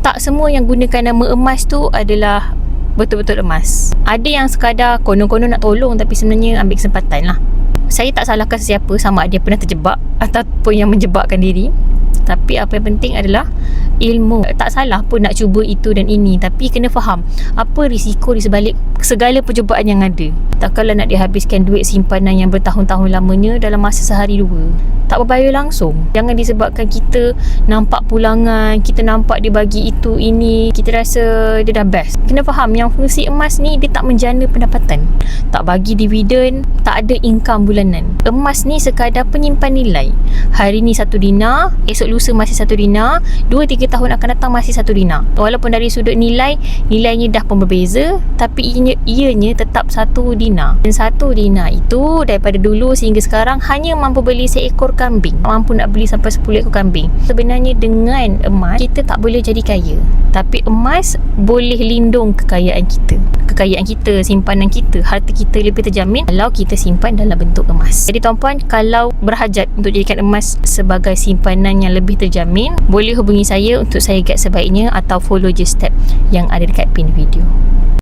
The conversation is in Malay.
Tak semua yang gunakan nama emas tu adalah betul-betul emas. Ada yang sekadar konon-konon nak tolong tapi sebenarnya ambil kesempatan lah. Saya tak salahkan sesiapa sama ada dia pernah terjebak ataupun yang menjebakkan diri. Tapi apa yang penting adalah ilmu. Tak salah pun nak cuba itu dan ini, tapi kena faham apa risiko di sebalik segala percubaan yang ada. Takkanlah nak dihabiskan duit simpanan yang bertahun-tahun lamanya dalam masa sehari dua. Tak berbahaya langsung. Jangan disebabkan kita nampak pulangan, kita nampak dia bagi itu ini, kita rasa dia dah best. Kena faham yang fungsi emas ni dia tak menjana pendapatan, tak bagi dividen, tak ada income bulanan. Emas ni sekadar penyimpan nilai. Hari ni 1 dinar, esok lusa masih 1 dinar, 2-3 tahun akan datang masih 1 dinar. Walaupun dari sudut nilainya dah pun berbeza, tapi ianya tetap 1 dinar. Dan 1 dinar itu daripada dulu sehingga sekarang hanya mampu beli seekor kambing, mampu nak beli sampai 10 ekor kambing. Sebenarnya dengan emas kita tak boleh jadi kaya, tapi emas boleh lindung kekayaan kita, simpanan kita, harta kita lebih terjamin kalau kita simpan dalam bentuk emas. Jadi tuan-puan, kalau berhajat untuk jadikan emas sebagai simpanan yang lebih terjamin, boleh hubungi saya untuk saya guide sebaiknya, atau follow je step yang ada dekat pin video.